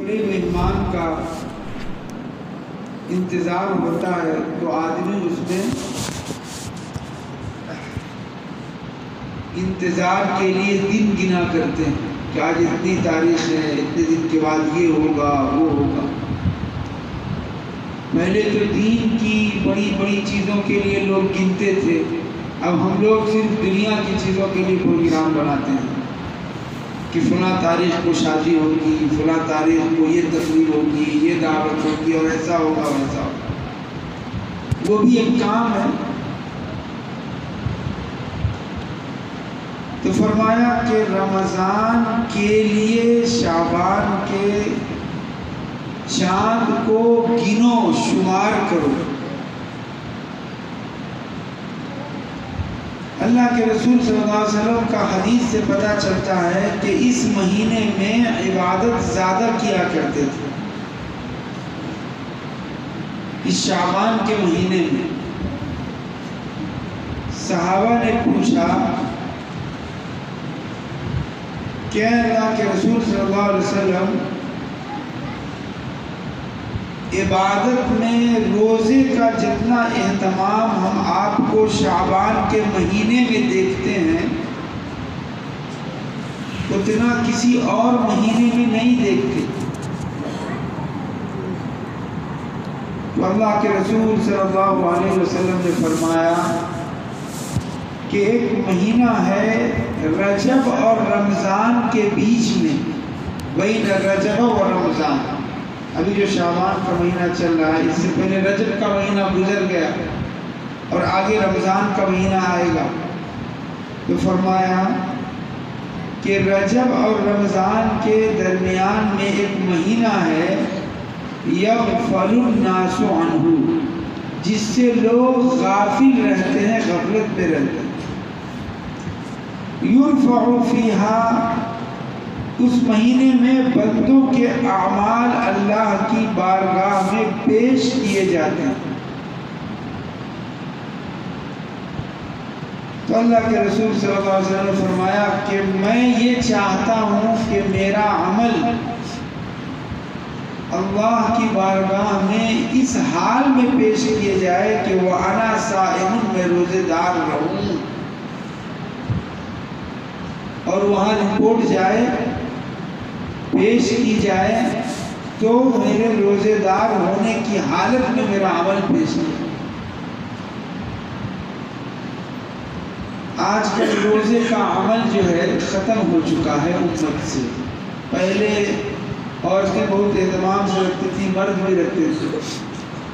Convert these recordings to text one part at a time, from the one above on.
بڑے مہمان کا انتظار ہوتا ہے تو آدمی اس میں انتظار کے لیے دن گنا کرتے ہیں کہ آج اتنی تاریخ ہے، اتنے دن کے بعد یہ ہوگا وہ ہوگا۔ پہلے تو دین کی بڑی بڑی چیزوں کے لیے لوگ گنتے تھے، اب ہم لوگ صرف دنیا کی چیزوں کے لیے پروگرام بناتے ہیں کہ فلاں تاریخ کو شادی ہوگی، فلاں تاریخ کو یہ تقریب ہوگی، یہ دعوت ہوگی اور ایسا ہوگا ویسا ہوگا۔ وہ بھی ایک کام ہے۔ تو فرمایا کہ رمضان کے لیے شعبان کے چاند کو گنو، شمار کرو۔ اللہ کے رسول صلی اللہ علیہ وسلم کا حدیث سے پتہ چلتا ہے کہ اس مہینے میں عبادت زیادہ کیا کرتے تھے۔ اس شعبان کے مہینے میں صحابہ نے پوچھا کہ اللہ کے رسول صلی اللہ علیہ وسلم، عبادت میں روزے کا جتنا اہتمام ہم آپ کو شعبان کے مہینے میں دیکھتے ہیں اتنا کسی اور مہینے میں نہیں دیکھتے۔ تو اللہ کے رسول صلی اللہ علیہ وسلم نے فرمایا کہ ایک مہینہ ہے رجب اور رمضان کے بیچ میں، بین رجب و رمضان۔ ابھی جو شعبان کا مہینہ چل رہا ہے، اس سے پہلے رجب کا مہینہ گزر گیا اور آگے رمضان کا مہینہ آئے گا۔ تو فرمایا کہ رجب اور رمضان کے درمیان میں ایک مہینہ ہے یغفل الناس عنہ، جس سے لوگ غافل رہتے ہیں، غفلت میں رہتے ہیں۔ یرفع فیہا، اس مہینے میں بندوں کے اعمال اللہ کی بارگاہ میں پیش کیے جاتے ہیں۔ تو اللہ کے رسول صلی اللہ علیہ وسلم نے فرمایا کہ میں یہ چاہتا ہوں کہ میرا عمل اللہ کی بارگاہ میں اس حال میں پیش کیے جائے کہ وَأَنَا صَائِمٌ، میں روزے دار رہوں، اور وہاں رپورٹ جائے، پیش کی جائے تو میرے روزے دار ہونے کی حالت میں میرا عمل پیش کیا۔ آج کل روزے کا عمل جو ہے ختم ہو چکا ہے امت سے۔ پہلے عورتیں بہت اہتمام سے رکھتی تھی، مرد بھی رکھتے تھے،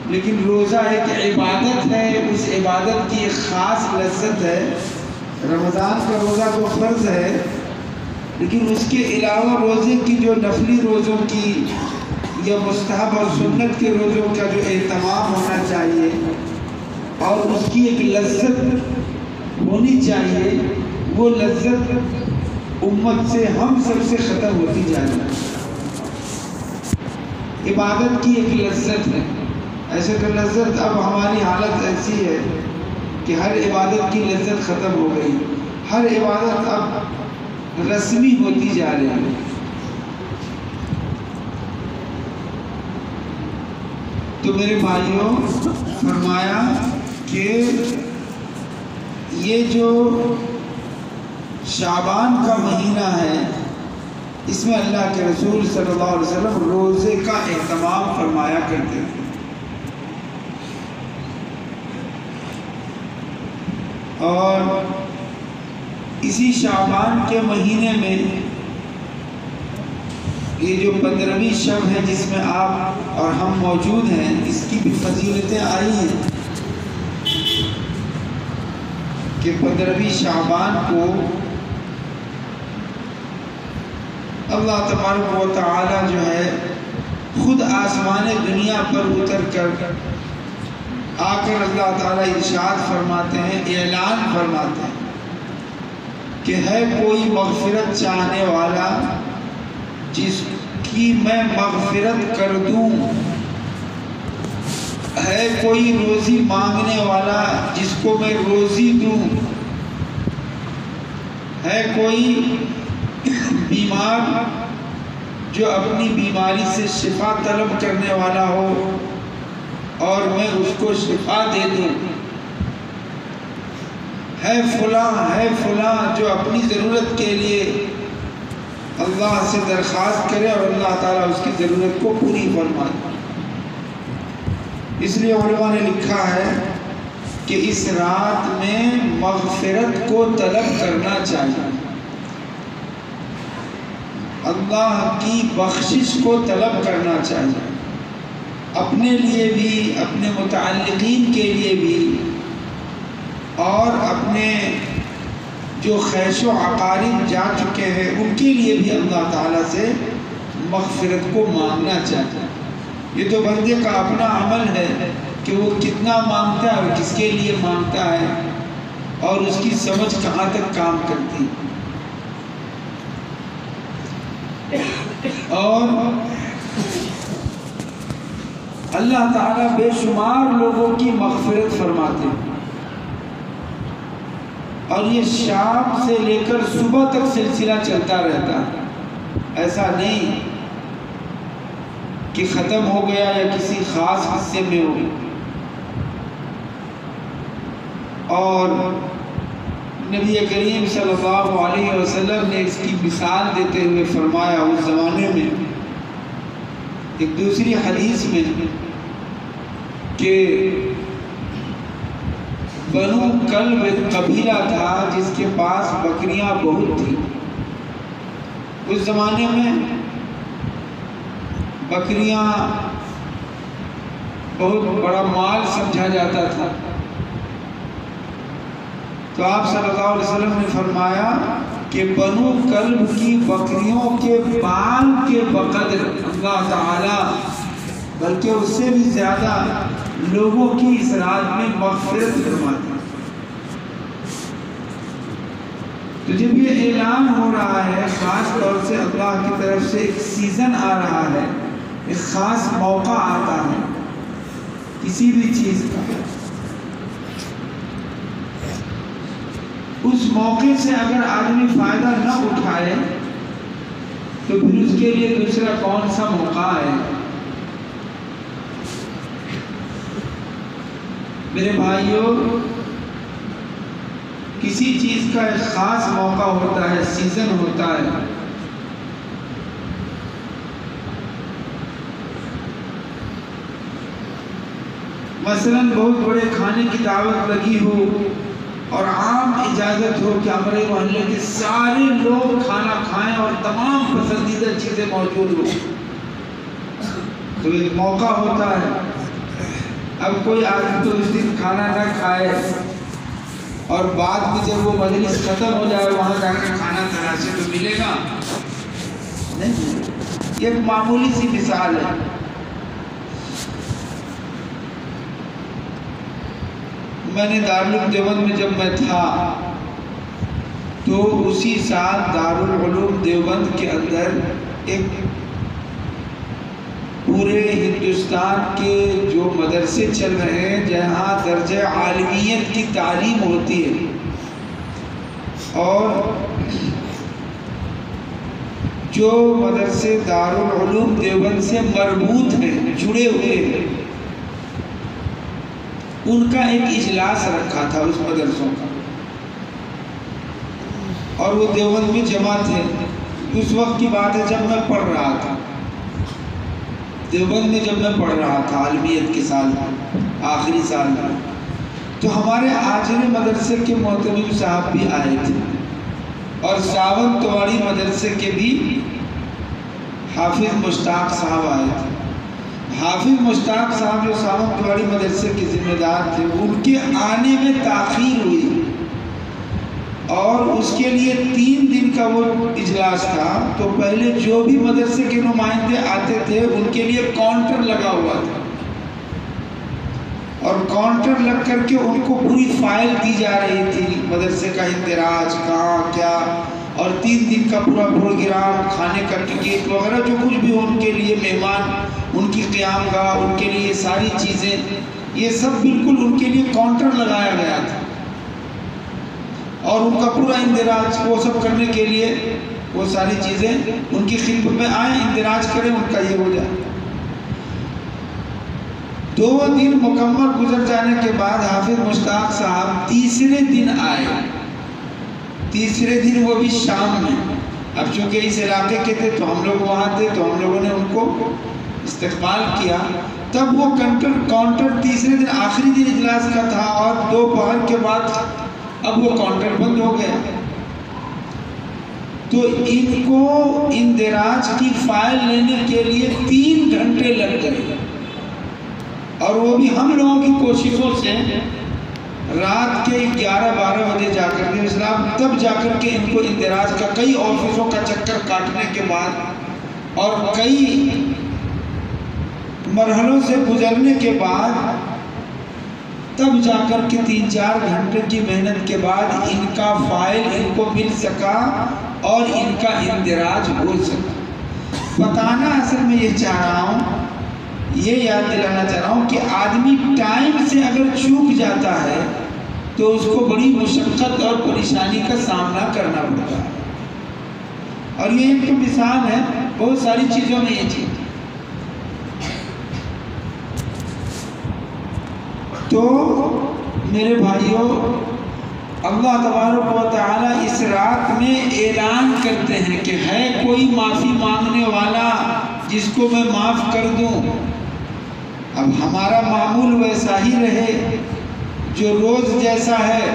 لیکن روزہ ایک عبادت ہے، اس عبادت کی ایک خاص لذت ہے۔ رمضان کا روزہ تو فرض ہے، لیکن اس کے علاوہ روزے کی جو نفلی روزوں کی یا مستحب اور سنت کے روزوں کا جو اہتمام ہونا چاہیے اور اس کی ایک لذت ہونی چاہیے، وہ لذت امت سے، ہم سب سے ختم ہوتی جا رہی ہے۔ عبادت کی ایک لذت ہے، ایسے تو لذت اب ہماری حالت ایسی ہے کہ ہر عبادت کی لذت ختم ہو گئی، ہر عبادت اب رسمی ہوتی جا رہی ہے۔ تو میرے بھائیوں، فرمایا کہ یہ جو شعبان کا مہینہ ہے، اس میں اللہ کے رسول صلی اللہ علیہ وسلم روزے کا اہتمام فرمایا کرتے تھے۔ اور اسی شعبان کے مہینے میں یہ جو 15ویں شب ہے جس میں آپ اور ہم موجود ہیں، اس کی بھی فضیلتیں آئی ہیں کہ 15ویں شعبان کو اللہ تبارک و تعالی جو ہے خود آسمان دنیا پر اتر کر آ کر اللہ تعالیٰ ارشاد فرماتے ہیں، اعلان فرماتے ہیں کہ ہے کوئی مغفرت چاہنے والا جس کی میں مغفرت کر دوں، ہے کوئی روزی مانگنے والا جس کو میں روزی دوں، ہے کوئی بیمار جو اپنی بیماری سے شفا طلب کرنے والا ہو اور میں اس کو شفا دے دوں، ہے فلاں جو اپنی ضرورت کے لیے اللہ سے درخواست کرے اور اللہ تعالیٰ اس کی ضرورت کو پوری فرمائے۔ اس لیے علماء نے لکھا ہے کہ اس رات میں مغفرت کو طلب کرنا چاہیے، اللہ کی بخشش کو طلب کرنا چاہیے، اپنے لیے بھی، اپنے متعلقین کے لیے بھی، اور اپنے جو خیش و اقارب جا چکے ہیں ان کے لیے بھی اللہ تعالیٰ سے مغفرت کو مانگنا چاہیے۔ یہ تو بندے کا اپنا عمل ہے کہ وہ کتنا مانگتا ہے اور کس کے لیے مانگتا ہے، اور اس کی سمجھ کہاں تک کام کرتی ہے۔ اور اللہ تعالیٰ بے شمار لوگوں کی مغفرت فرماتے ہیں، اور یہ شام سے لے کر صبح تک سلسلہ چلتا رہتا ہے، ایسا نہیں کہ ختم ہو گیا یا کسی خاص حصے میں ہو۔ اور نبی کریم صلی اللہ علیہ وسلم نے اس کی مثال دیتے ہوئے فرمایا، اس زمانے میں ایک دوسری حدیث میں کہ بنو کلب ایک قبیلہ تھا جس کے پاس بکریاں بہت تھیں۔ اس زمانے میں بکریاں بہت بڑا مال سمجھا جاتا تھا، تو آپ صلی اللہ علیہ وسلم نے فرمایا کہ بنو کلب کی بکریوں کے بال کے بقدر اللہ تعالی بلکہ اس سے بھی زیادہ لوگوں کی اس رات میں مغفرت فرماتا ہے۔ تو جب یہ اعلان ہو رہا ہے، خاص طور سے اللہ کی طرف سے ایک سیزن آ رہا ہے، ایک خاص موقع آتا ہے کسی بھی چیز کا، اس موقع سے اگر آدمی فائدہ نہ اٹھائے تو پھر اس کے لیے دوسرا کون سا موقع ہے؟ میرے بھائیوں، کسی چیز کا ایک خاص موقع ہوتا ہے، سیزن ہوتا ہے۔ مثلاً بہت بڑے کھانے کی دعوت لگی ہو اور عام اجازت ہو کہ ہمارے محلے کے سارے لوگ کھانا کھائیں اور تمام پسندیدہ چیزیں موجود ہوں، تو ایک موقع ہوتا ہے۔ اب کوئی آدمی تو اس دن کھانا نہ کھائے اور بعد میں جب وہ مجلس ختم ہو جائے وہاں جا کے کھانا تلاشے تو ملے گا نہیں۔ یہ ایک معمولی سی مثال ہے۔ میں نے دارالعلوم دیوبند میں جب میں تھا تو اسی سال دارالعلوم دیوبند کے اندر ایک پورے ہندوستان کے جو مدرسے چل رہے ہیں جہاں درجہ عالمیت کی تعلیم ہوتی ہے، اور جو مدرسے دارالعلوم دیوبند سے مربوط ہیں، جڑے ہوئے ہیں، ان کا ایک اجلاس رکھا تھا اس مدرسوں کا، اور وہ دیوبند میں جمع تھے۔ اس وقت کی بات ہے جب میں پڑھ رہا تھا دیوبند میں، جب میں پڑھ رہا تھا عالمیت کے سال آخری سال میں، تو ہمارے آجرے مدرسے کے محتمم صاحب بھی آئے تھے، اور ساونتواڑی مدرسے کے بھی حافظ مشتاق صاحب آئے تھے۔ حافظ مشتاق صاحب جو ساونتواڑی مدرسے کے ذمہ دار تھے، ان کے آنے میں تاخیر ہوئی، اور اس کے لیے 3 دن کا وہ اجلاس تھا۔ تو پہلے جو بھی مدرسے کے نمائندے آتے تھے ان کے لیے کاؤنٹر لگا ہوا تھا، اور کاؤنٹر لگ کر کے ان کو پوری فائل دی جا رہی تھی، مدرسے کا اندراج کہاں کیا، اور 3 دن کا پورا پروگرام، کھانے کا ٹکٹ وغیرہ جو کچھ بھی ان کے لیے، مہمان ان کی قیام گاہ، ان کے لیے ساری چیزیں، یہ سب بالکل ان کے لیے کاؤنٹر لگایا گیا تھا، اور ان کا پورا اندراج وہ سب کرنے کے لیے وہ ساری چیزیں ان کی خدمت میں آئیں، اندراج کریں، ان کا یہ ہو جائے۔ 2 دن مکمل گزر جانے کے بعد حافظ مشتاق صاحب تیسرے دن آئے، تیسرے دن وہ بھی شام میں۔ اب چونکہ اس علاقے کے تھے تو ہم لوگ وہاں تھے، تو ہم لوگوں نے ان کو استقبال کیا۔ تب وہ کاؤنٹر تیسرے دن آخری دن اجلاس کا تھا اور دوپہر کے بعد اب وہ کاؤنٹر بند ہو گیا، تو ان کو اندراج کی فائل لینے کے لیے 3 گھنٹے لگ گئے، اور وہ بھی ہم لوگوں کی کوششوں سے رات کے 11-12 بجے جا کر کے اسلام تب جا کر کے ان کو اندراج کا کئی آفسوں کا چکر کاٹنے کے بعد اور کئی مرحلوں سے گزرنے کے بعد تب جا کر کے 3-4 گھنٹے کی محنت کے بعد ان کا فائل ان کو مل سکا اور ان کا اندراج ہو سکا۔ بتانا اصل میں یہ چاہ رہا ہوں، یہ یاد دلانا چاہ رہا ہوں کہ آدمی ٹائم سے اگر چوک جاتا ہے تو اس کو بڑی مشقت اور پریشانی کا سامنا کرنا پڑتا ہے، اور یہ ایک تو مثال ہے بہت ساری چیزوں میں یہ چیز۔ تو میرے بھائیوں، اللہ تبارک و تعالی اس رات میں اعلان کرتے ہیں کہ ہے کوئی معافی مانگنے والا جس کو میں معاف کر دوں۔ اب ہمارا معمول ویسا ہی رہے جو روز جیسا ہے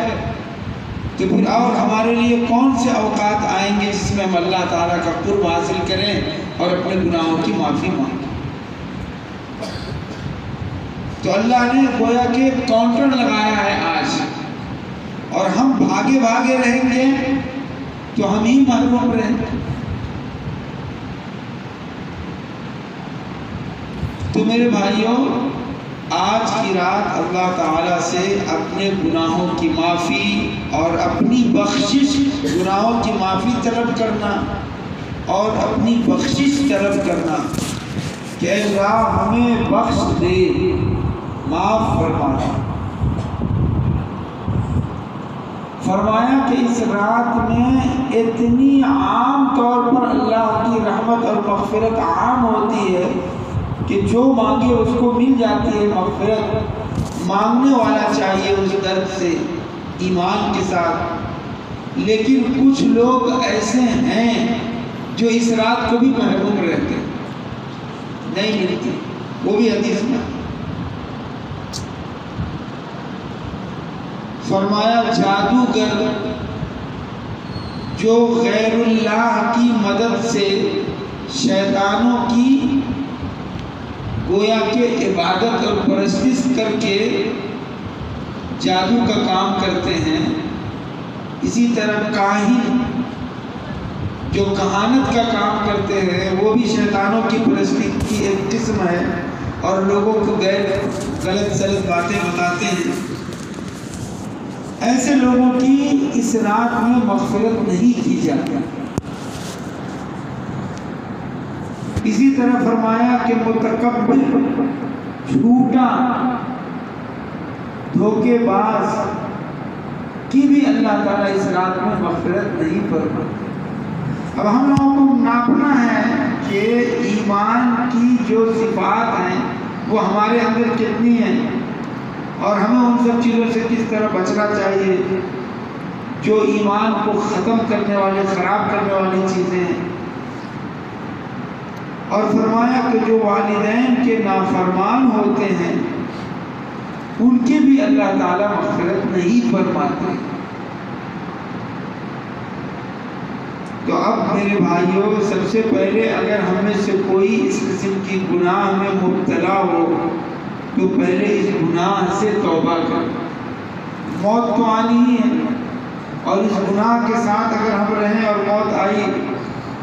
تو پھر اور ہمارے لیے کون سے اوقات آئیں گے جس میں ہم اللہ تعالیٰ کا قرب حاصل کریں اور اپنے گناہوں کی معافی مانگیں۔ تو اللہ نے گویا کہ کاؤنٹر لگایا ہے آج، اور ہم بھاگے بھاگے رہیں گے تو ہم ہی محروم رہیں گے۔ تو میرے بھائیوں، آج کی رات اللہ تعالیٰ سے اپنے گناہوں کی معافی اور اپنی بخشش، گناہوں کی معافی طلب کرنا اور اپنی بخشش طلب کرنا کہ اے اللہ ہمیں بخش دے، معاف فرمانا۔ فرمایا کہ اس رات میں اتنی عام طور پر اللہ کی رحمت اور مغفرت عام ہوتی ہے کہ جو مانگے اس کو مل جاتی ہے مغفرت۔ مانگنے والا چاہیے اس درد سے ایمان کے ساتھ، لیکن کچھ لوگ ایسے ہیں جو اس رات کو بھی محروم رہتے ہیں، نہیں ملتی، وہ بھی حدیث میں فرمایا جادوگر جو غیر اللہ کی مدد سے شیطانوں کی گویا کہ عبادت اور پرستش کر کے جادو کا کام کرتے ہیں، اسی طرح کاہن جو کہانت کا کام کرتے ہیں وہ بھی شیطانوں کی پرستی کی ایک قسم ہے اور لوگوں کو غلط سلط باتیں بتاتے ہیں۔ ایسے لوگوں کی اس رات میں مغفرت نہیں کی جاتی۔ اسی طرح فرمایا کہ متکبر، جھوٹا، دھوکے باز کی بھی اللہ تعالیٰ اس رات میں مغفرت نہیں فرماتا۔ اب ہم لوگوں کو ناپنا ہے کہ ایمان کی جو صفات ہیں وہ ہمارے اندر کتنی ہیں اور ہمیں ان سب چیزوں سے کس طرح بچنا چاہیے جو ایمان کو ختم کرنے والے، خراب کرنے والی چیزیں ہیں۔ اور فرمایا کہ جو والدین کے نافرمان ہوتے ہیں ان کی بھی اللہ تعالیٰ مغفرت نہیں فرماتے۔ تو اب میرے بھائیوں، سب سے پہلے اگر ہم میں سے کوئی اس قسم کی گناہ میں مبتلا ہو تو پہلے اس گناہ سے توبہ کر۔ موت تو آنی ہی ہے، اور اس گناہ کے ساتھ اگر ہم رہیں اور موت آئی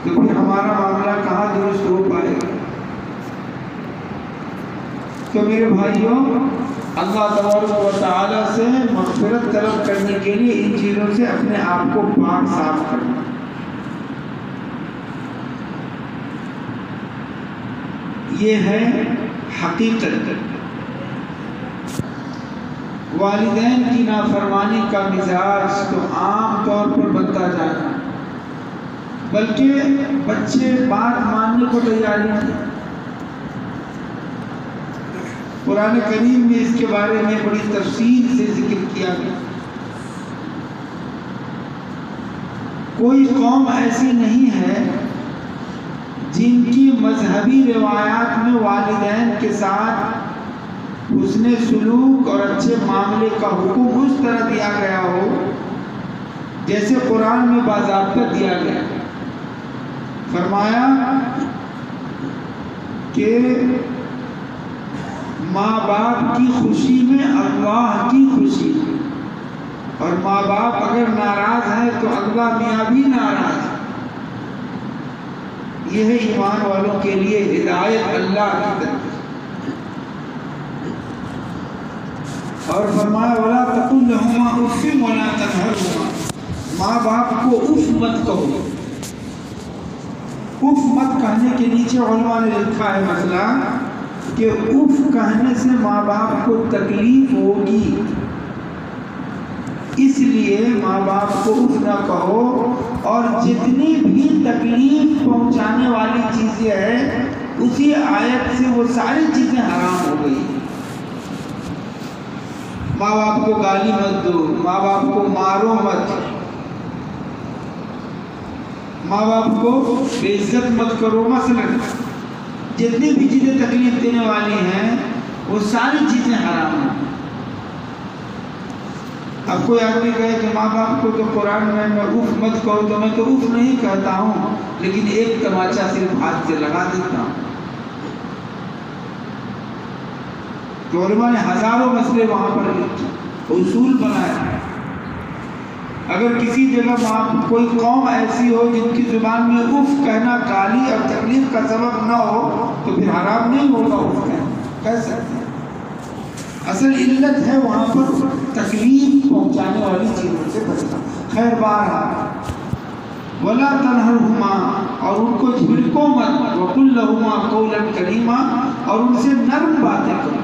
تو پھر ہمارا معاملہ کہاں درست ہو پائے گا۔ تو میرے بھائیوں، اللہ تبارک و تعالیٰ سے مغفرت طلب کرنے کے لیے ان چیزوں سے اپنے آپ کو پاک صاف کرنا۔ یہ ہے حقیقت۔ والدین کی نافرمانی کا مزاج تو عام طور پر بنتا جانا، بلکہ بچے بات ماننے کو تیار نہیں تھے۔ قرآن کریم میں اس کے بارے میں بڑی تفصیل سے ذکر کیا گیا۔ کوئی قوم ایسی نہیں ہے جن کی مذہبی روایات میں والدین کے ساتھ حسن سلوک اور اچھے معاملے کا حکم اس طرح دیا گیا ہو جیسے قرآن میں باضابطہ دیا گیا۔ فرمایا کہ ماں باپ کی خوشی میں اللہ کی خوشی، اور ماں باپ اگر ناراض ہیں تو اللہ میاں بھی ناراض ہے۔ یہ ہے ایمان والوں کے لیے ہدایت اللہ کی طرف۔ اور فرمایا وَلَا تَقُلْ لَهُمَا أُفٍّ وَلَا تَنْهَرْهُمَا، ماں باپ کو اف مت کہو۔ اف مت کہنے کے نیچے علماء نے لکھا ہے مسئلہ کہ اف کہنے سے ماں باپ کو تکلیف ہوگی، اس لیے ماں باپ کو اف نہ کہو، اور جتنی بھی تکلیف پہنچانے والی چیزیں ہیں اسی آیت سے وہ ساری چیزیں حرام ہو گئی۔ ماں باپ کو گالی مت دو، ماں باپ کو مارو مت، ماں باپ کو بے عزت مت کرو۔ مثلا جتنی بھی چیزیں تکلیف دینے والی ہیں وہ ساری چیزیں حرام ہیں۔ اب کوئی آدمی کہے کہ ماں باپ کو تو قرآن میں اف مت کہو، تو میں تو اف نہیں کہتا ہوں، لیکن ایک تماچا صرف ہاتھ سے لگا دیتا ہوں۔ تو علماء نے ہزاروں مسئلے وہاں پر اصول بنایا۔ اگر کسی جگہ کوئی قوم ایسی ہو جن کی زبان میں اف کہنا گالی اور تکلیف کا سبب نہ ہو تو پھر حرام نہیں ہوگا اف کہنا، کہہ سکتے ہیں۔ اصل علت ہے وہاں پر تکلیف پہنچانے والی چیزوں سے بچنا۔ خیر بہرحال وَلَا تَنْهَرْهُمَا، اور ان کو جھڑکو مت، وَقُلْ لَهُمَا قَوْلًا كَرِيمًا، اور ان سے نرم باتیں کرو۔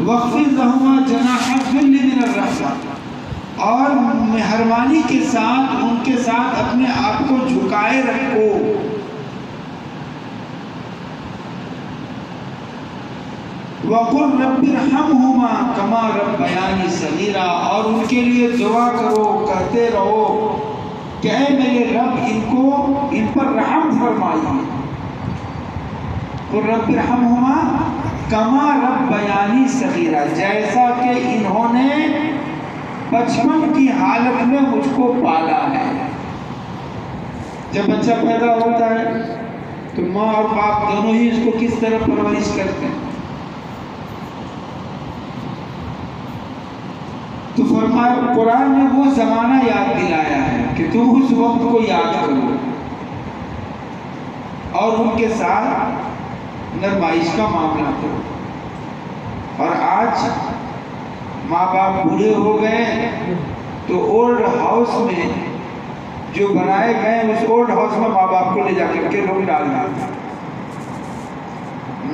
وَاخْفِضْ لَهُمَا جَنَاحَ الذِّلِّ مِنَ الرَّحْمَةِ، اور مہربانی کے ساتھ ان کے ساتھ اپنے آپ کو جھکائے رکھو۔ وَقُلْ رَبِّ ارْحَمْهُمَا كَمَا رَبَّيَانِي صَغِيرًا، اور ان کے لیے دعا کرو، کہتے رہو کہ اے میرے رب ان پر رحم فرمائیے۔ قُلْ رَبِّ ارْحَمْهُمَا كَمَا رَبَّيَانِي صَغِيرًا، جیسا کہ انہوں نے بچپن کی حالت میں مجھ کو پالا ہے۔ جب بچہ پیدا ہوتا ہے تو ماں اور باپ دونوں ہی اس کو کس طرح پرورش کرتے ہیں۔ تو فرمایا قرآن نے وہ زمانہ یاد دلایا ہے کہ تم اس وقت کو یاد کرو اور ان کے ساتھ نرمائش کا معاملہ کرو۔ اور آج ماں باپ بوڑھے ہو گئے تو اولڈ ہاؤس میں جو بنائے گئے اس اولڈ ہاؤس میں ماں باپ کو لے جا کر کے لوگ ڈال دیتے ہیں۔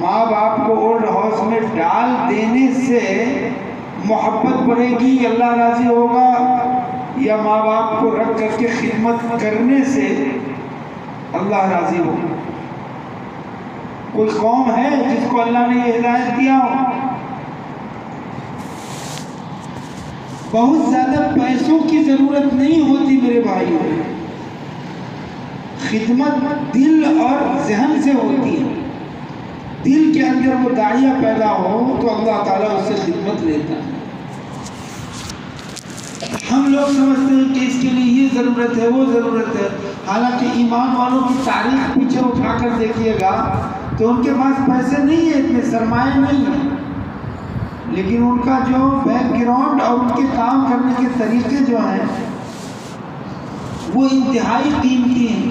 ماں باپ کو اولڈ ہاؤس میں ڈال دینے سے محبت بڑھے گی، اللہ راضی ہوگا، یا ماں باپ کو رکھ کر کے خدمت کرنے سے اللہ راضی ہوگا؟ کوئی قوم ہے جس کو اللہ نے یہ ہدایت دیا ہو؟ بہت زیادہ پیسوں کی ضرورت نہیں ہوتی میرے بھائیوں، خدمت دل اور ذہن سے ہوتی ہے۔ دل کے اندر وہ داعیہ پیدا ہو تو اللہ تعالیٰ اس سے خدمت لیتا ہے۔ ہم لوگ سمجھتے ہیں کہ اس کے لیے یہ ضرورت ہے وہ ضرورت ہے، حالانکہ ایمان والوں کی تاریخ پیچھے اٹھا کر دیکھیے گا تو ان کے پاس پیسے نہیں ہیں، اتنے سرمایہ نہیں ہیں، لیکن ان کا جو بیک گراؤنڈ اور ان کے کام کرنے کے طریقے جو ہیں وہ انتہائی قیمتی ہیں۔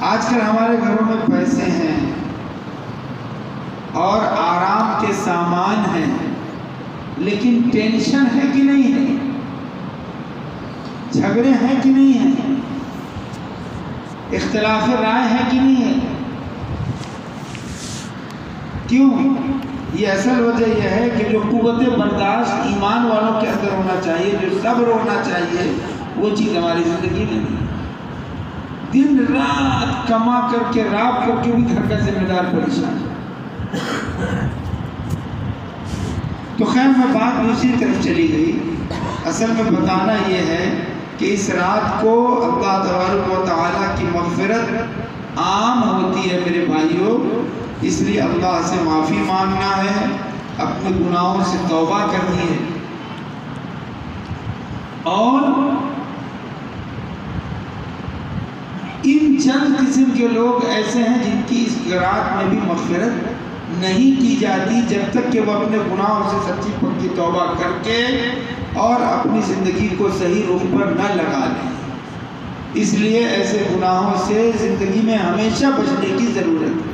آج کل ہمارے گھروں میں پیسے ہیں اور آرام کے سامان ہیں، لیکن ٹینشن ہے کہ نہیں ہے؟ جھگڑے ہیں کہ نہیں ہیں؟ اختلاف رائے ہے کہ نہیں ہے؟ کیوں؟ یہ اصل وجہ یہ ہے کہ جو قوت برداشت ایمان والوں کے اندر ہونا چاہیے، جو صبر ہونا چاہیے، وہ چیز ہماری زندگی میں نہیں. دن رات کما کر کے راب کر کے بھی گھر کا ذمہ دار پریشان ہے. تو خیر میں بات دوسری طرف چلی گئی. اصل میں بتانا یہ ہے کہ اس رات کو اللہ تبارک و تعالیٰ کی مغفرت عام ہوتی ہے میرے بھائیوں. اس لیے اللہ سے معافی مانگنا ہے، اپنے گناہوں سے توبہ کرنی ہے. اور ان چند قسم کے لوگ ایسے ہیں جن کی اس رات میں بھی مغفرت نہیں کی جاتی جب تک کہ وہ اپنے گناہوں سے سچی پکی توبہ کر کے اور اپنی زندگی کو صحیح رخ پر نہ لگا لیں. اس لیے ایسے گناہوں سے زندگی میں ہمیشہ بچنے کی ضرورت ہے.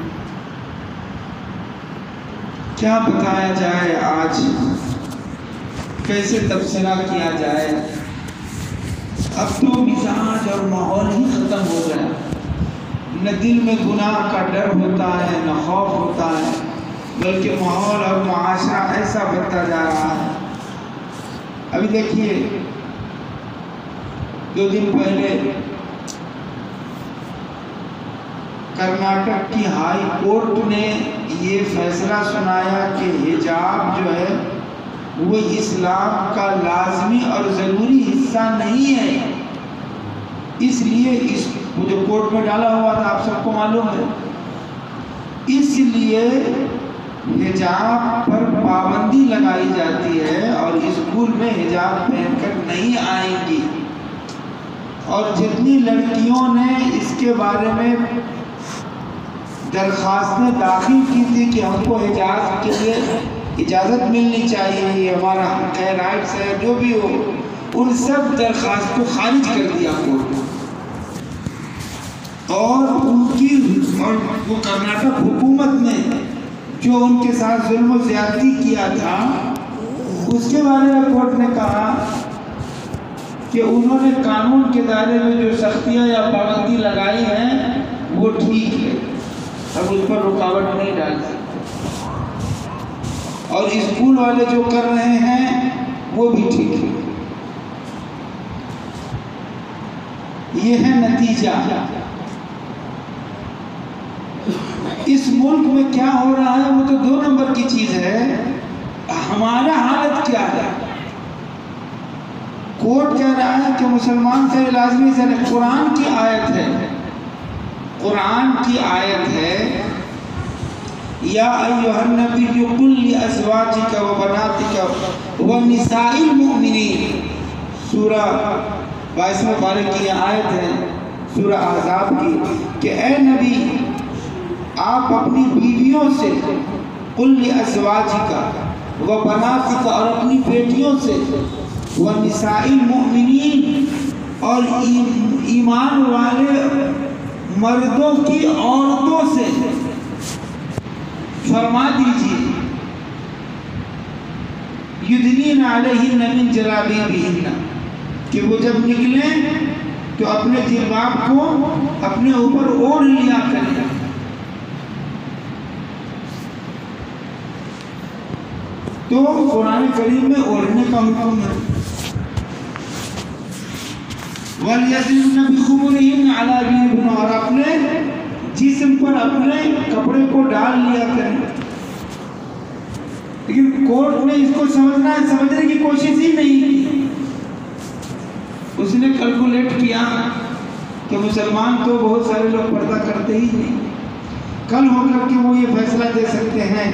کیا بتایا جائے آج، کیسے تبصرہ کیا جائے. اب تو مزاج اور ماحول ہی ختم ہو گیا. نہ دل میں گناہ کا ڈر ہوتا ہے نہ خوف ہوتا ہے، بلکہ ماحول اور معاشرہ ایسا بنتا جا رہا ہے. ابھی دیکھیے 2 دن پہلے کرناٹک کی ہائی کورٹ نے یہ فیصلہ سنایا کہ حجاب جو ہے وہ اسلام کا لازمی اور ضروری حصہ نہیں ہے. اس لیے اس جو کورٹ میں ڈالا ہوا تھا آپ سب کو معلوم ہے، اس لیے حجاب پر پابندی لگائی جاتی ہے اور اسکول میں حجاب پہن کر نہیں آئیں گی. اور جتنی لڑکیوں نے اس کے بارے میں درخواستیں داخل کی تھی کہ ہم کو حجاب کے لیے اجازت ملنی چاہیے، یہ ہمارا حق ہے، رائٹس ہے، جو بھی ہو، ان سب درخواست کو خارج کر دیا کورٹ نے. اور وہ کرناٹک حکومت نے جو ان کے ساتھ ظلم و زیادتی کیا تھا اس کے بارے میں کورٹ نے کہا کہ انہوں نے قانون کے دائرے میں جو سختیاں یا پابندی لگائی ہیں وہ ٹھیک ہے، اب اس پر رکاوٹ نہیں ڈال سکتے. اور اسکول والے جو کر رہے ہیں وہ بھی ٹھیک ہے. یہ ہے نتیجہ. اس ملک میں کیا ہو رہا ہے وہ تو 2 نمبر کی چیز ہے. ہمارا حالت کیا ہے؟ کورٹ کہہ رہا ہے کہ مسلمان سے لازمی سے قرآن کی آیت ہے، قرآن کی آیت ہے یا ایھا النبی قل لازواجک و بناتک و نساء المؤمنین، سورہ 22 پارے کی یہ آیت ہے سورہ احزاب کی کہ اے نبی آپ اپنی بیویوں سے قل لازواجک و بناتک اور اپنی بیٹیوں سے و نساء المؤمنین اور ایمان والے مردوں کی عورتوں سے فرما دیجیے یدنین علیہن من جلابیبہن، کہ وہ جب نکلیں تو اپنے جلباب کو اپنے اوپر اوڑھ لیا کریں. تو قرآن کریم میں اوڑھنے کا حکم ہے. وَلْيَضْرِبْنَ بِخُمُرِهِنَّ عَلَىٰ جُيُوبِهِنَّ، اور اپنے جسم پر اپنے کپڑے کو ڈال لیا کریں. لیکن کورٹ نے اس کو سمجھنے کی کوشش ہی نہیں کی. اس نے کیلکولیٹ کیا کہ مسلمان تو بہت سارے لوگ پردہ کرتے ہی نہیں. کل ہو کر کے وہ یہ فیصلہ دے سکتے ہیں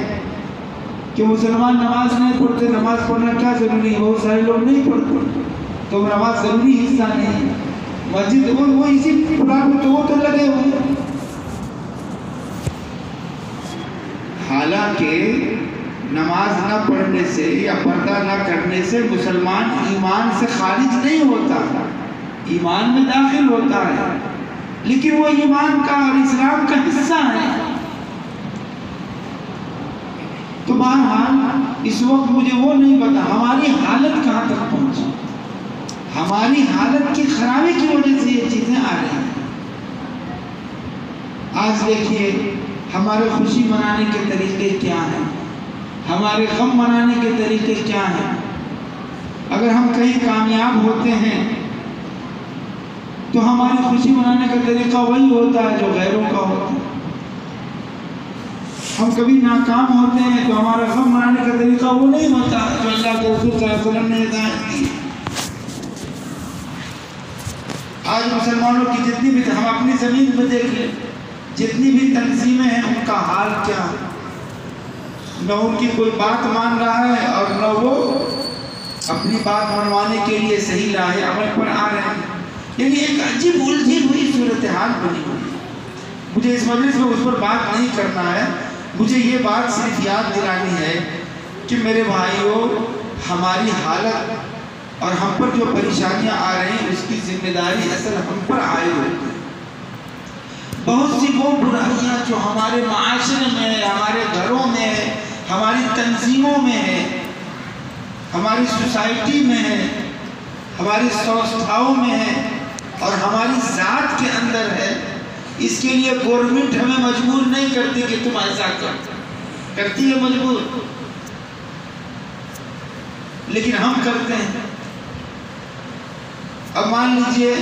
کہ مسلمان نماز نہیں پڑھتے، نماز پڑھنا کیا ضروری ہے، بہت سارے لوگ نہیں پڑھتے تو نماز ضروری حصہ نہیں ہے. مسجد وہ اسی پلاٹ میں تو لگے ہوئے. حالانکہ نماز نہ پڑھنے سے یا پردہ نہ کرنے سے مسلمان ایمان سے خارج نہیں ہوتا، ایمان میں داخل ہوتا ہے، لیکن وہ ایمان کا اور اسلام کا حصہ ہے. تو بہرحال اس وقت مجھے وہ نہیں پتا ہماری حالت کہاں تک پہنچی. ہماری حالت کی خرابی کی وجہ سے یہ چیزیں آ رہی ہیں. آج دیکھیے ہمارے خوشی منانے کے طریقے کیا ہیں، ہمارے غم منانے کے طریقے کیا ہیں. اگر ہم کہیں کامیاب ہوتے ہیں تو ہماری خوشی منانے کا طریقہ وہی ہوتا ہے جو غیروں کا ہوتا ہے. ہم کبھی ناکام ہوتے ہیں تو ہمارا غم منانے کا طریقہ وہ نہیں ہوتا جو اللہ کے رسول صلی اللہ علیہ وسلم نے ہدایت کی. آج مسلمانوں کی جتنی بھی، ہم اپنی زمین میں دیکھ لیں، جتنی بھی تنظیمیں ہیں ان کا حال کیا ہے. نہ ان کی کوئی بات مان رہا ہے اور نہ وہ اپنی بات منوانے کے لیے صحیح راہ عمل پر آ رہے ہیں. یعنی ایک عجیب الجھی ہوئی صورتحال بنی ہوئی. مجھے اس مجلس میں اس پر بات نہیں کرنا ہے، مجھے یہ بات صرف یاد دلانی ہے کہ میرے بھائیوں، ہماری حالت اور ہم پر جو پریشانیاں آ رہی ہیں اس کی ذمہ داری اصل ہم پر آئے ہوئی ہے. بہت سی وہ برائیاں جو ہمارے معاشرے میں ہے، ہمارے گھروں میں ہے، ہماری تنظیموں میں ہے، ہماری سوسائٹی میں ہے، ہماری سنستھاؤں میں ہے اور ہماری ذات کے اندر ہے، اس کے لیے گورنمنٹ ہمیں مجبور نہیں کرتی کہ تم ایسا کرتی ہے مجبور، لیکن ہم کرتے ہیں. اب مان لیجئے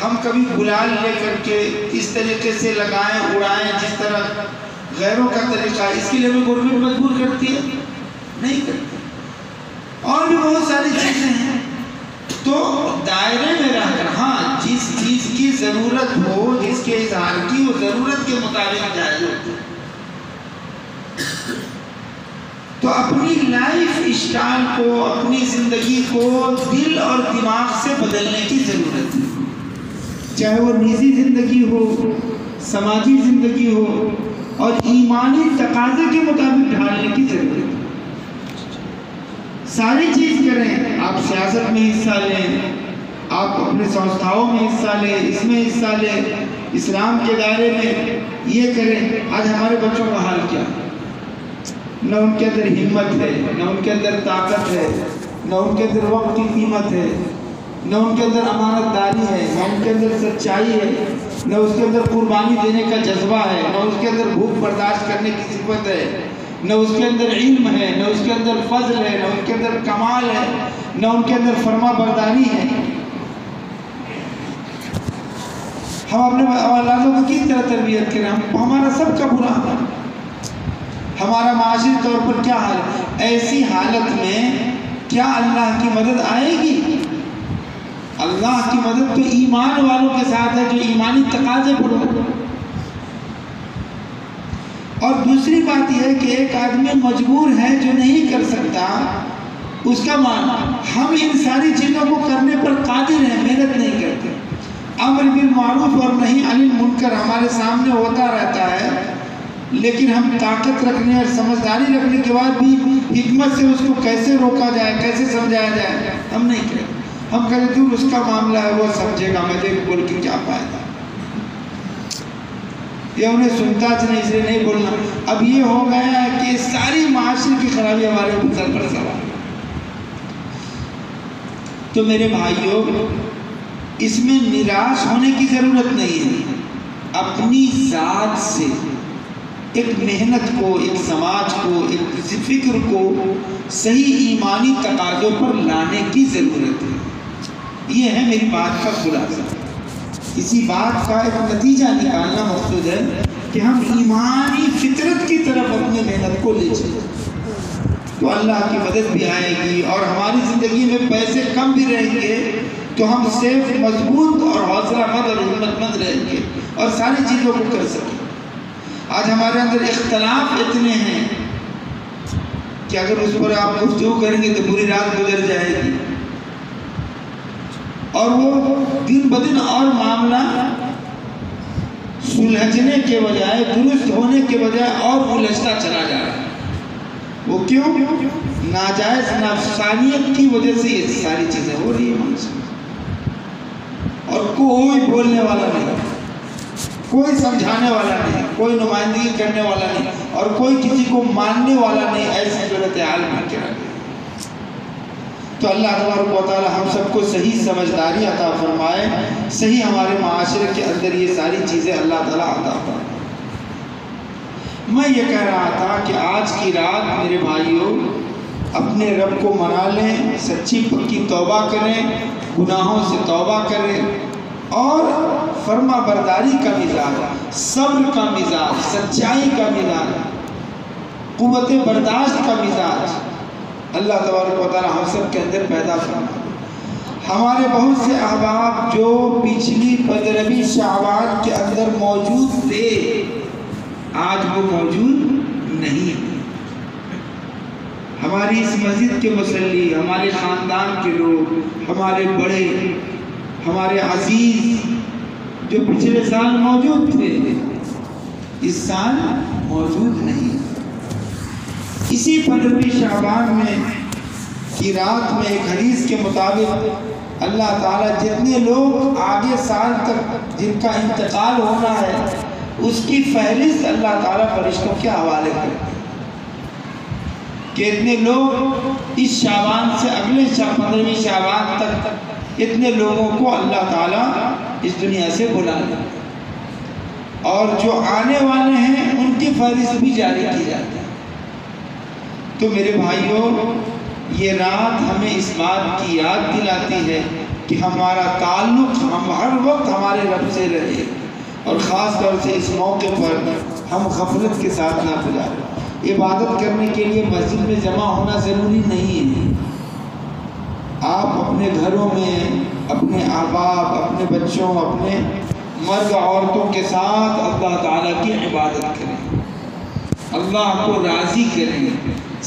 ہم کبھی گلال لے کر کے اس طریقے سے لگائیں اڑائیں جس طرح غیروں کا طریقہ، اس کے لیے ہمیں گورنمنٹ مجبور کرتی ہے؟ نہیں کرتی. اور بھی بہت ساری چیزیں ہیں. تو دائرے میں رہ کر، ہاں جس چیز کی ضرورت ہو، جس کے اظہار کی وہ ضرورت کے مطابق جائز ہوتی ہے. تو اپنی لائف اسٹائل کو، اپنی زندگی کو دل اور دماغ سے بدلنے کی ضرورت ہے. چاہے وہ نجی زندگی ہو، سماجی زندگی ہو، اور ایمانی تقاضے کے مطابق ڈھالنے کی ضرورت ہے. ساری چیز کریں. آپ سیاست میں حصہ لیں، آپ اپنے سنستھاؤں میں حصہ لیں، اس میں حصہ لیں، اسلام کے دائرے میں یہ کریں. آج ہمارے بچوں کا حال کیا ہے؟ نہ ان کے اندر ہمت ہے، نہ ان کے اندر طاقت ہے، نہ ان کے اندر وقت کی قیمت ہے، نہ ان کے اندر امانت داری ہے، نہ ان کے اندر سچائی ہے، نہ اس کے اندر قربانی دینے کا جذبہ ہے، نہ اس کے اندر بھوک برداشت کرنے کی صفت ہے، نہ اس کے اندر علم ہے، نہ اس کے اندر فضل ہے، نہ ان کے اندر کمال ہے، نہ ان کے اندر فرما برداری ہے. ہم اپنے اولادوں کو کس طرح تربیت کریں؟ ہمارا سب کا برا حال. ہمارا معاشی طور پر کیا حال ہے؟ ایسی حالت میں کیا اللہ کی مدد آئے گی؟ اللہ کی مدد تو ایمان والوں کے ساتھ ہے جو ایمانی تقاضے پر ہو. اور دوسری بات یہ ہے کہ ایک آدمی مجبور ہے جو نہیں کر سکتا، اس کا معنی ہم ان ساری چیزوں کو کرنے پر قادر ہیں، محنت نہیں کرتے. امر بالمعروف اور نہی عن المنکر ہمارے سامنے ہوتا رہتا ہے، لیکن ہم طاقت رکھنے اور سمجھداری رکھنے کے بعد بھی حکمت سے اس کو کیسے روکا جائے، کیسے سمجھایا جائے، ہم نہیں کریں. ہم کہتے دور اس کا معاملہ ہے، وہ سمجھے گا، میں دیکھ بول کے کیا فائدہ، یہ انہیں سنتا نہیں اس لیے نہیں بولنا. اب یہ ہو گیا ہے کہ ساری معاشرے کی خرابی ہمارے اوپر پر سوار. تو میرے بھائیوں، اس میں نراش ہونے کی ضرورت نہیں ہے. اپنی ذات سے ایک محنت کو، ایک سماج کو، ایک فکر کو صحیح ایمانی تقاضوں پر لانے کی ضرورت ہے. یہ ہے میری بات کا خلاصہ. اسی بات کا ایک نتیجہ نکالنا مقصود ہے کہ ہم ایمانی فطرت کی طرف اپنی محنت کو لے چلیں تو اللہ کی مدد بھی آئے گی، اور ہماری زندگی میں پیسے کم بھی رہیں گے تو ہم صرف مضبوط اور حوصلہ مند اور ہمت مند رہیں گے اور ساری چیزوں کو کر سکیں. آج ہمارے اندر اختلاف اتنے ہیں کہ اگر اس پر آپ گفتگو کریں گے تو پوری رات گزر جائے گی، اور وہ دن بدن اور معاملہ سلجھنے کے بجائے، درست ہونے کے بجائے اور الجھتا چلا جا رہا ہے. وہ کیوں؟ ناجائز نفسانیت کی وجہ سے یہ ساری چیزیں ہو رہی ہیں. اور کوئی بولنے والا نہیں، کوئی سمجھانے والا نہیں، کوئی نمائندگی کرنے والا نہیں، اور کوئی کسی کو ماننے والا نہیں. ایسی صورتحال بن کے رکھ. تو اللہ تبارک و تعالی ہم سب کو صحیح سمجھداری عطا فرمائے، صحیح ہمارے معاشرے کے اندر یہ ساری چیزیں اللہ تعالیٰ عطا فرمائے. میں یہ کہہ رہا تھا کہ آج کی رات میرے بھائیوں اپنے رب کو منا لیں، سچی پکی توبہ کریں، گناہوں سے توبہ کریں، اور فرما برداری کا مزاج، صبر کا مزاج، سچائی کا مزاج، قوت برداشت کا مزاج اللہ تبارک و تعالی ہم سب کے اندر پیدا فرما۔ ہمارے بہت سے احباب جو پچھلی 15ویں شعبان کے اندر موجود تھے آج وہ موجود نہیں ہیں۔ ہماری اس مسجد کے مصلی، ہمارے خاندان کے لوگ، ہمارے بڑے، ہمارے عزیز جو پچھلے سال موجود تھے اس سال موجود نہیں۔ اسی 15ویں شعبان میں کی رات میں ایک حدیث کے مطابق اللہ تعالیٰ جتنے لوگ آگے سال تک جن کا انتقال ہونا ہے اس کی فہرست اللہ تعالیٰ فرشتوں کے حوالے کرتے ہیں کہ اتنے لوگ اس شعبان سے اگلے 15ویں شعبان تک اتنے لوگوں کو اللہ تعالیٰ اس دنیا سے بلا لیں، اور جو آنے والے ہیں ان کی فہرست بھی جاری کی جاتی ہے۔ تو میرے بھائیوں، یہ رات ہمیں اس بات کی یاد دلاتی ہے کہ ہمارا تعلق ہم ہر وقت ہمارے رب سے رہے، اور خاص طور سے اس موقع پر ہم غفلت کے ساتھ نہ گزاریں۔ عبادت کرنے کے لیے مسجد میں جمع ہونا ضروری نہیں ہے۔ آپ اپنے گھروں میں اپنے احباب، اپنے بچوں، اپنے مرد عورتوں کے ساتھ اللہ تعالیٰ کی عبادت کریں، اللہ کو راضی کریں،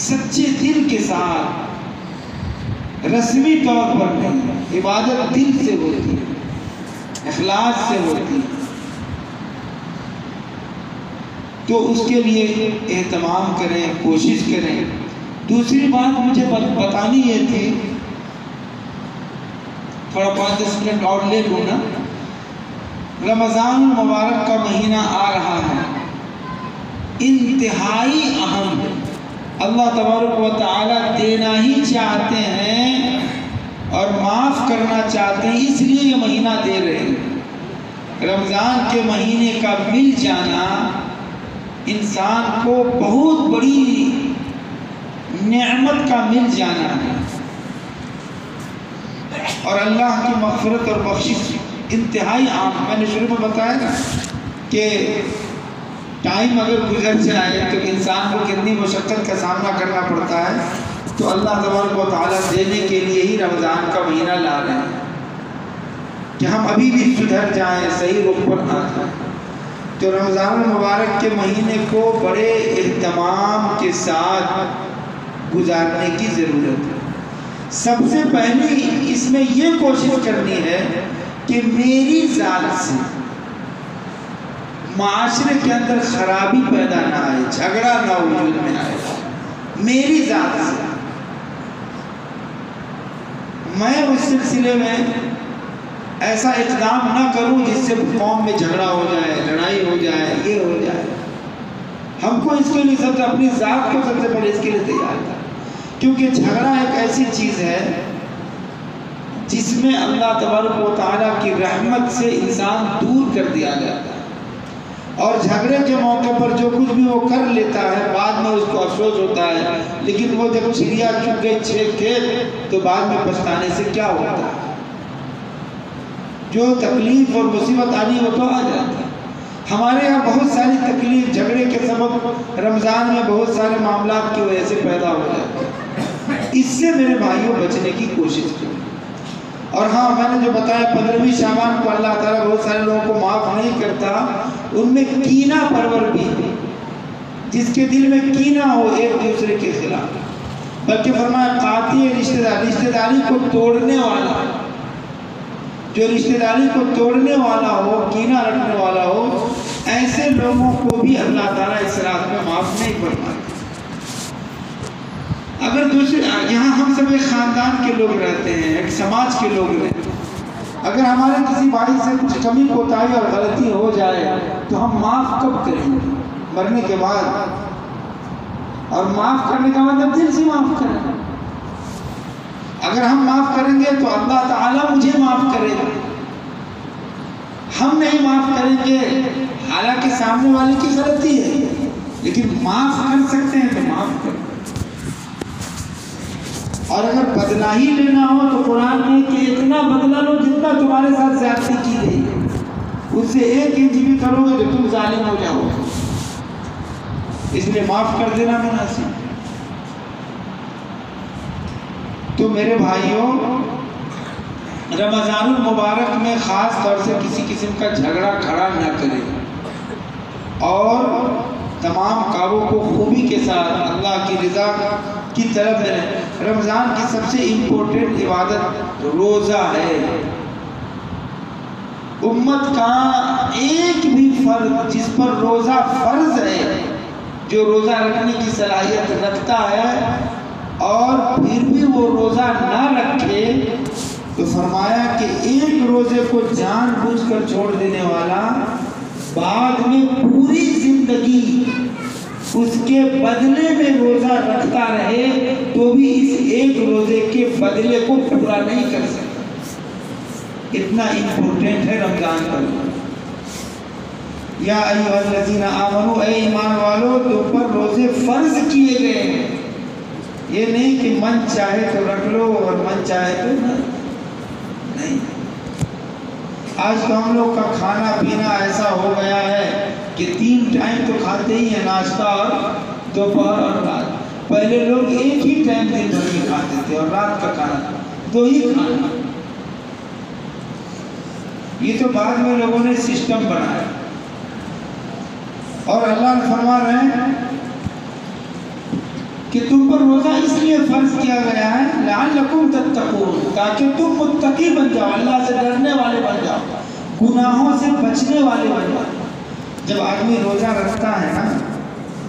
سچے دل کے ساتھ، رسمی طور پر نہیں۔ عبادت دل سے ہوتی ہے، اخلاص سے ہوتی ہے، تو اس کے لیے اہتمام کریں، کوشش کریں۔ دوسری بات مجھے بتانی یہ تھی، تھوڑا 5-10 منٹ اور لے لوں نا۔ رمضان المبارک کا مہینہ آ رہا ہے، انتہائی اہم ہے۔ اللہ تبارک و تعالیٰ دینا ہی چاہتے ہیں اور معاف کرنا چاہتے ہیں، اس لیے یہ مہینہ دے رہے ہیں۔ رمضان کے مہینے کا مل جانا انسان کو بہت بڑی نعمت کا مل جانا ہے، اور اللہ کی مغفرت اور بخشش انتہائی عام۔ میں نے شروع میں بتایا نا کہ ٹائم اگر گزر جائے تو انسان کو کتنی مشقت کا سامنا کرنا پڑتا ہے، تو اللہ تبارک و تعالیٰ دینے کے لیے ہی رمضان کا مہینہ لا رہے ہیں کہ ہم ابھی بھی سدھر جائیں، صحیح رخ پر آ جائیں۔ تو رمضان المبارک کے مہینے کو بڑے اہتمام کے ساتھ گزارنے کی ضرورت ہے۔ سب سے پہلی اس میں یہ کوشش کرنی ہے کہ میری ذات سے معاشرے کے اندر خرابی پیدا نہ آئے، جھگڑا نہ وجود میں آئے۔ میری ذات سے میں اس سلسلے میں ایسا اقدام نہ کروں جس سے قوم میں جھگڑا ہو جائے، لڑائی ہو جائے، یہ ہو جائے۔ ہم کو اس کے لیے سب سے اپنی ذات کو سب سے پہلے اس کے لیے تیار تھا، کیونکہ جھگڑا ایک ایسی چیز ہے جس میں اللہ تبارک و تعالیٰ کی رحمت سے انسان دور کر دیا جاتا ہے، اور جھگڑے کے موقع پر جو کچھ بھی وہ کر لیتا ہے بعد میں اس کو افسوس ہوتا ہے، لیکن وہ جب چڑیا چگ گئی 6 کھیت تو بعد میں پچھتانے سے کیا ہوتا ہے؟ جو تکلیف اور مصیبت آنی وہ تو آ جاتا ہے۔ ہمارے یہاں بہت ساری تکلیف جھگڑے کے سبب رمضان میں بہت سارے معاملات کی وجہ سے پیدا ہو جاتے ہیں۔ اس سے میرے بھائیوں بچنے کی کوشش کریں۔ اور ہاں، میں نے جو بتایا 15ویں شعبان کو اللہ تعالیٰ بہت سارے لوگوں کو معاف نہیں کرتا، ان میں کینہ پرور بھی، جس کے دل میں کینہ ہو ایک دوسرے کے خلاف، بلکہ فرمایا قاطع رشتہ دار، رشتہ داری کو توڑنے والا، جو رشتہ داری کو توڑنے والا ہو، کینہ رکھنے والا ہو، ایسے لوگوں کو بھی اللہ تعالیٰ اس رات میں معاف نہیں فرماتا۔ اگر دوسرے یہاں ہم سب ایک خاندان کے لوگ رہتے ہیں، ایک سماج کے لوگ رہتے ہیں، اگر ہمارے کسی بھائی سے کچھ کمی کوتاہی اور غلطی ہو جائے تو ہم معاف کب کریں گے؟ مرنے کے بعد۔ اور معاف کرنے کا مطلب دل سے معاف کریں۔ اگر ہم معاف کریں گے تو اللہ تعالیٰ مجھے معاف کرے گا، ہم نہیں معاف کریں گے حالانکہ سامنے والے کی غلطی ہے، لیکن معاف کر سکتے ہیں تو معاف کریں۔ اور اگر بدلہ ہی لینا ہو تو قرآن میں کہ اتنا بدلہ لو جتنا تمہارے ساتھ زیادتی کی گئی، اس سے 1 انچ بھی کرو گے تو تم ظالم ہو جاؤ گے، اس لیے معاف کر دینا مناسب۔ تو میرے بھائیوں، رمضان المبارک میں خاص طور سے کسی قسم کا جھگڑا کھڑا نہ کرے اور تمام کاموں کو خوبی کے ساتھ اللہ کی رضا کی طرف میں۔ رمضان کی سب سے امپورٹنٹ عبادت روزہ ہے۔ امت کا ایک بھی فرد جس پر روزہ فرض ہے، جو روزہ رکھنے کی صلاحیت رکھتا ہے اور پھر بھی وہ روزہ نہ رکھے تو فرمایا کہ ایک روزے کو جان بوجھ کر چھوڑ دینے والا بعد میں پوری زندگی اس کے بدلے میں روزہ رکھتا رہے تو بھی اس ایک روزے کے بدلے کو پورا نہیں کر سکتا۔ اتنا امپورٹنٹ ہے رمضان کا۔ یا ایھا الذین آمنوا، اے ایمان والو، تم پر روزے فرض کیے گئے ہیں۔ یہ نہیں کہ من چاہے تو رکھ لو اور من چاہے تو نہیں۔ آج تو ہم لوگ کا کھانا پینا ایسا ہو گیا ہے کہ 3 ٹائم تو کھاتے ہی ہیں، ناشتہ اور دوپہر اور رات۔ پہلے لوگ ایک ہی ٹائم دن بھر میں کھاتے تھے اور رات کا کھانا 2 ہی کھانا۔ یہ تو بعد میں لوگوں نے سسٹم بنایا، اور اللہ نے فرما رہے ہیں کہ تم پر روزہ اس لیے فرض کیا گیا ہے لعلکم تتقون، تاکہ تم متقی بن جاؤ، اللہ سے ڈرنے والے بن جاؤ، گناہوں سے بچنے والے بن جاؤ۔ جب آدمی روزہ رکھتا ہے نا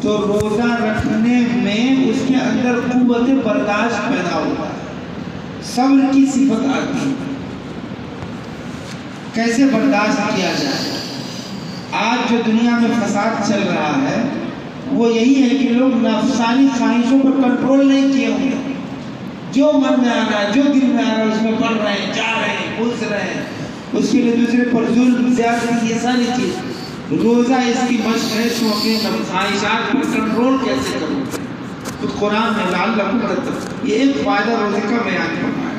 تو روزہ رکھنے میں اس کے اندر قوت برداشت پیدا ہوتا ہے، صبر کی صفت آتی ہے۔ کیسے برداشت کیا جائے؟ آج جو دنیا میں فساد چل رہا ہے وہ یہی ہے کہ لوگ نفسانی خواہشوں پر کنٹرول نہیں کیے ہوئے، جو من میں آ رہا ہے، جو دل میں آ رہا ہے اس میں پڑھ رہے ہیں، جا رہے ہیں، گھس رہے ہیں، اس کے لیے دوسرے پر ظلم زیادتی ایسا نہیں کی۔ روزہ اس کی مشق ہے تو اپنے خواہشات پر کنٹرول کیسے کروں۔ خود قرآن میں لعلکم تتقون، یہ ایک فائدہ روزے کا بیان کرنا ہے،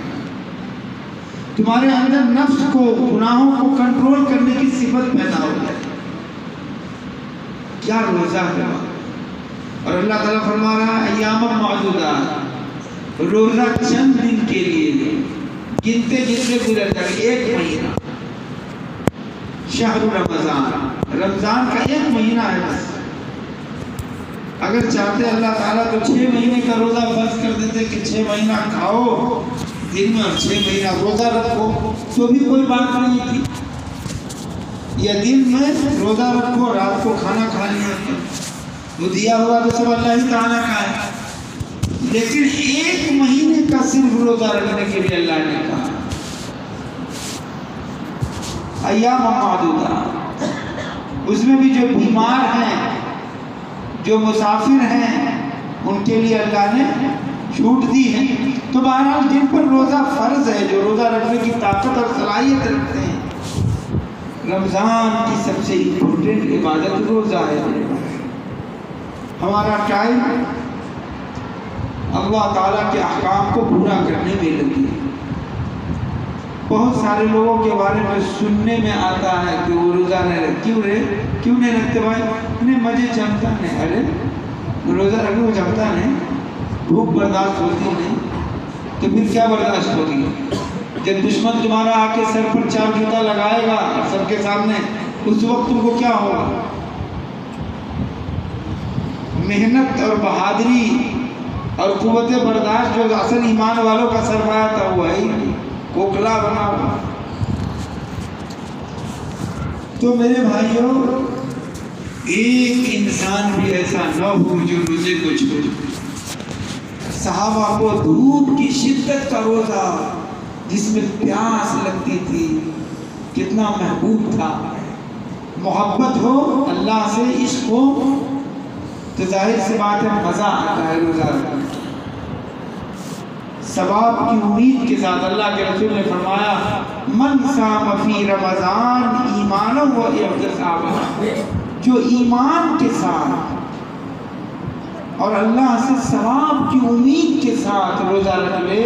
تمہارے اندر نفس کو، گناہوں کو کنٹرول کرنے کی صفت پیدا ہو جائے۔ کیا روزہ ہے! اور اللہ تعالیٰ فرما رہا ہے ایام معدودات، روزہ چند دن کے لیے، گنتے گنتے گزر جائے، 1 مہینہ۔ شہر رمضان، رمضان کا 1 مہینہ ہے بس۔ اگر چاہتے اللہ تعالیٰ تو 6 مہینے کا روزہ فرض کر دیتے کہ 6 مہینہ کھاؤ دن میں اور 6 مہینہ روزہ رکھو، تو بھی کوئی بات نہیں تھی۔ یا دن میں روزہ رکھو، رات کو کھانا کھا لیا، وہ دیا ہوا تو سب اللہ ہی تعالیٰ کا ہے۔ لیکن 1 مہینے کا صرف روزہ رکھنے کے لیے اللہ نے کہا ایام معدودات۔ اس میں بھی جو بیمار ہیں، جو مسافر ہیں، ان کے لیے اللہ نے چھوٹ دی ہے۔ تو بہرحال جن پر روزہ فرض ہے، جو روزہ رکھنے کی طاقت اور صلاحیت رکھتے ہیں، رمضان کی سب سے امپورٹنٹ عبادت روزہ ہے۔ ہمارا ٹائم اللہ تعالیٰ کے احکام کو پورا کرنے میں لگی ہے۔ بہت سارے لوگوں کے بارے میں سننے میں آتا ہے کہ وہ روزہ نہیں رکھتے۔ کیوں نہیں رکھتے بھائی؟ انہیں مزے جمتا نہیں۔ ارے روزہ رکھنے کو جمتا نہیں، بھوک برداشت ہوتی نہیں، تو پھر کیا برداشت ہوگی؟ جب دشمن تمہارا آ کے سر پر 4 جوتا لگائے گا سب کے سامنے، اس وقت تم کو کیا ہوگا؟ محنت اور بہادری اور قوت برداشت جو اصل ایمان والوں کا سرمایہ تھا وہ ہے کوکھلا بنا ہوا۔ تو میرے بھائیوں، ایک انسان بھی ایسا نہ ہو جو روزے کو چھوڑے۔ صحابہ کو دھوپ کی شدت کا روزہ جس میں پیاس لگتی تھی کتنا محبوب تھا۔ محبت ہو اللہ سے، عشق ہو تو ظاہر سی بات ہے مزہ آتا ہے روزہ رکھنے۔ ثواب کی امید کے ساتھ اللہ کے رسول نے فرمایا من صام فی رمضان ایمانا و احتسابا، جو ایمان کے ساتھ اور اللہ سے ثواب کی امید کے ساتھ روزہ رکھ لے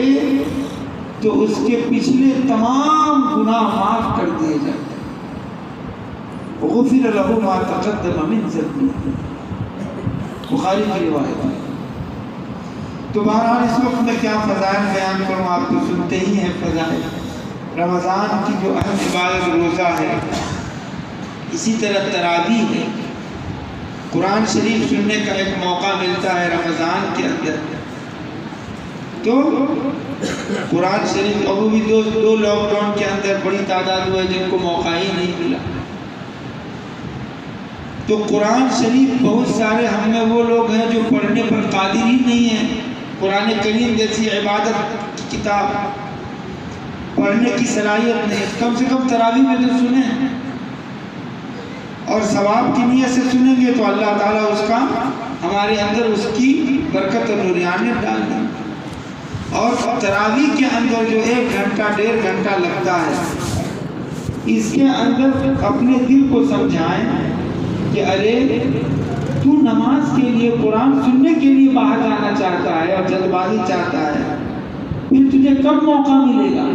تو اس کے پچھلے تمام گناہ معاف کر دیے جاتے ہیں۔ غفر له ما تقدم من ذنبه، بخاری کی روایت ہے۔ تو بہرحال اس وقت میں کیا فضائل بیان کروں، آپ تو سنتے ہی ہیں فضائل۔ رمضان کی جو اہم عبادت روزہ ہے، اسی طرح تراویح ہے۔ قرآن شریف سننے کا ایک موقع ملتا ہے رمضان کے اندر، تو قرآن شریف ابھی بھی دو لاک ڈاؤن کے اندر بڑی تعداد ہوئے جن کو موقع ہی نہیں ملا، تو قرآن شریف بہت سارے ہم میں وہ لوگ ہیں جو پڑھنے پر قادر ہی نہیں ہیں۔ قرآن کریم جیسی عبادت کی کتاب پڑھنے کی صلاحیت نہیں، کم سے کم تراویح میں تو سنیں، اور ثواب کی نیت سے سنیں گے تو اللہ تعالیٰ اس کا ہمارے اندر اس کی برکت اور نورانیت ڈال دیں۔ اور تراویح کے اندر جو 1 گھنٹہ 1.5 گھنٹہ لگتا ہے، اس کے اندر اپنے دل کو سمجھائیں کہ ارے تو نماز کے لیے، قرآن سننے کے لیے باہر جانا چاہتا ہے اور جلد بازی چاہتا ہے، پھر تجھے کب موقع ملے گا؟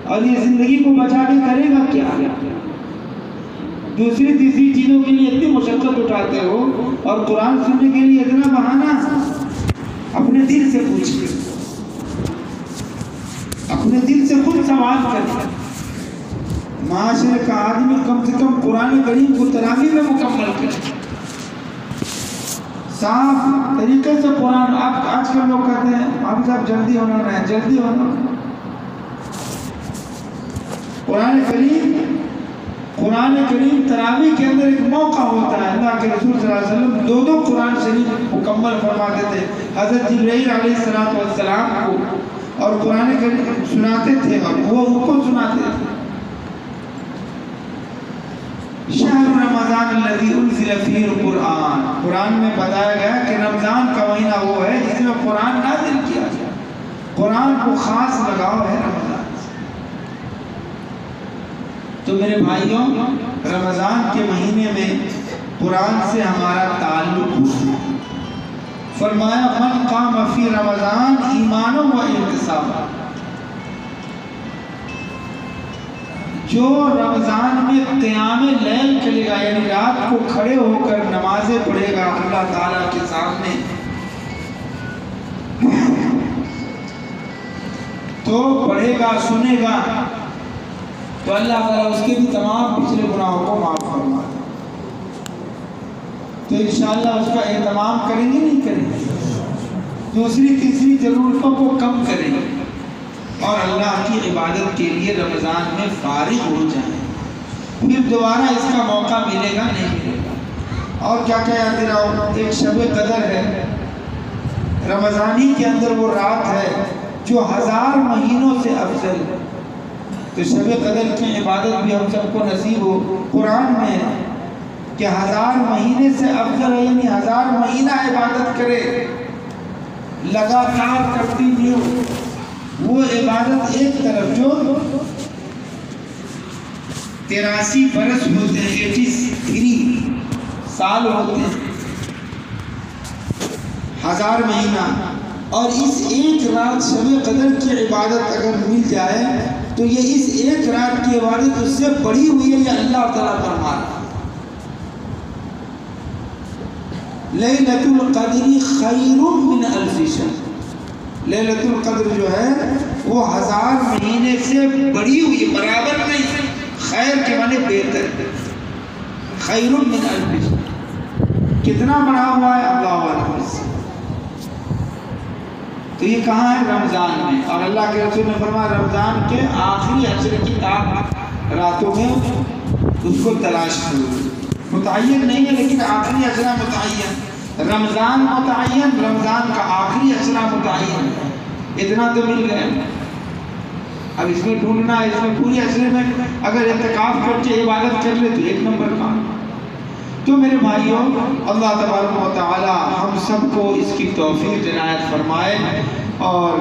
اور یہ زندگی کو بچا کے کرے گا کیا؟ دوسری تیسری چیزوں کے لیے اتنی مشقت اٹھاتے ہو اور قرآن سننے کے لیے اتنا بہانا۔ اپنے دل سے پوچھئے، اپنے دل سے خود سوال کریں۔ معاشرے کا آدمی کم سے کم قرآن کریم کو تراویح میں مکمل کرے، صاف طریقے سے قرآن۔ آپ آج کل لوگ کہتے ہیں آپ صاحب جلدی ہونا ہے، جلدی ہونا۔ قرآن کریم تراویح کے اندر ایک موقع ہوتا ہے، اللہ کے رسول صلی اللہ علیہ وسلم 2 قرآن شریف مکمل فرماتے تھے حضرت جبرائیل علیہ السلام کو، اور قرآن کریم سناتے تھے اور وہ ان کو سناتے تھے۔ شہر رمضان الذی انزل فیہ القرآن، قرآن میں بتایا گیا کہ رمضان کا مہینہ وہ ہے جس میں قرآن نازل کیا گیا۔ قرآن کو خاص لگاؤ ہے رمضان سے۔ تو میرے بھائیوں، رمضان کے مہینے میں قرآن سے ہمارا تعلق ہے۔ فرمایا من قام فی رمضان ایمانا و احتسابا، جو رمضان میں قیام لیل کرے گا، یعنی رات کو کھڑے ہو کر نمازیں پڑھے گا اللہ تعالیٰ کے سامنے، تو پڑھے گا، سنے گا، تو اللہ تعالیٰ اس کے بھی تمام پچھلے گناہوں کو معاف فرما دے۔ تو انشاءاللہ اس کا اہتمام کریں گے، نہیں کریں گے؟ دوسری تیسری ضرورتوں کو کم کریں گے اور اللہ کی عبادت کے لیے رمضان میں فارغ ہو جائیں، پھر دوبارہ اس کا موقع ملے گا نہیں ملے گا۔ اور کیا کیا یاد دلاؤ، ایک شب قدر ہے رمضانی کے اندر، وہ رات ہے جو 1000 مہینوں سے افضل ہے۔ تو شب قدر کی عبادت بھی ہم سب کو نصیب ہو۔ قرآن میں ہے کہ 1000 مہینے سے افضل ہے، یعنی 1000 مہینہ عبادت کرے، لگاتار کرتی نہیں ہو وہ عبادت ایک طرف، جو 83 برس ہوتے ہیں، 83 سال ہوتے ہیں، 1000 مہینہ، اور اس ایک رات شب قدر کی عبادت اگر مل جائے تو یہ اس ایک رات کی عبادت اس سے بڑی ہوئی ہے، یہ اللہ تعالیٰ فرما رہا ہے۔ لیلۃ القدر خیر من 1000 شہر، لیلۃ القدر جو ہے وہ 1000 مہینے سے بڑی ہوئی، برابر نہیں، خیر کے معنی بہتر، خیر من 1000 شہر، کتنا بڑا ہوا ہے اللہ عالم سے۔ تو یہ کہاں ہے؟ رمضان میں۔ اور اللہ کے رسول نے فرمایا رمضان کے آخری عشر کی راتوں میں اس کو تلاش کرو۔ متعین نہیں ہے لیکن آخری عشرہ متعین، رمضان متعین، رمضان کا آخری عشرہ متعین، اتنا تو مل گئے۔ اب اس میں ڈھونڈنا ہے، اس میں پوری عشرے میں اگر اعتکاف کر کے عبادت کر لے تو 1 نمبر کام۔ تو میرے بھائیوں، اللہ تبارک و تعالی ہم سب کو اس کی توفیق عنایت فرمائے۔ اور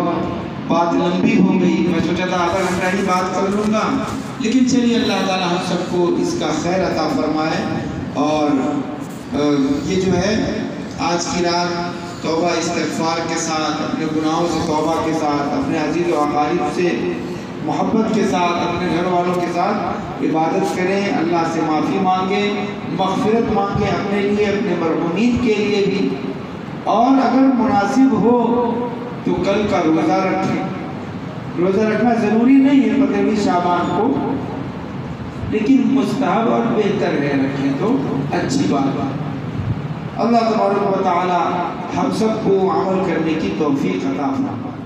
بات لمبی ہو گئی، میں سوچا تھا آدھا گھنٹہ ہی بات کر لوں گا، لیکن چلیے اللہ تعالی ہم سب کو اس کا خیر عطا فرمائے۔ اور یہ جو ہے آج کی رات توبہ استغفار کے ساتھ، اپنے گناہوں سے توبہ کے ساتھ، اپنے عزیز و اقارب سے محبت کے ساتھ، اپنے گھر والوں کے ساتھ عبادت کریں، اللہ سے معافی مانگیں، مغفرت مانگیں اپنے لیے، اپنے مرحومین کے لیے بھی، اور اگر مناسب ہو تو کل کا روزہ رکھیں۔ روزہ رکھنا ضروری نہیں ہے 15ویں شعبان کو، لیکن مستحب اور بہتر ہے رکھیں تو اچھی بات ہے۔ اللہ تبارک و تعالی ہم سب کو عمل کرنے کی توفیق عطا فرمائے۔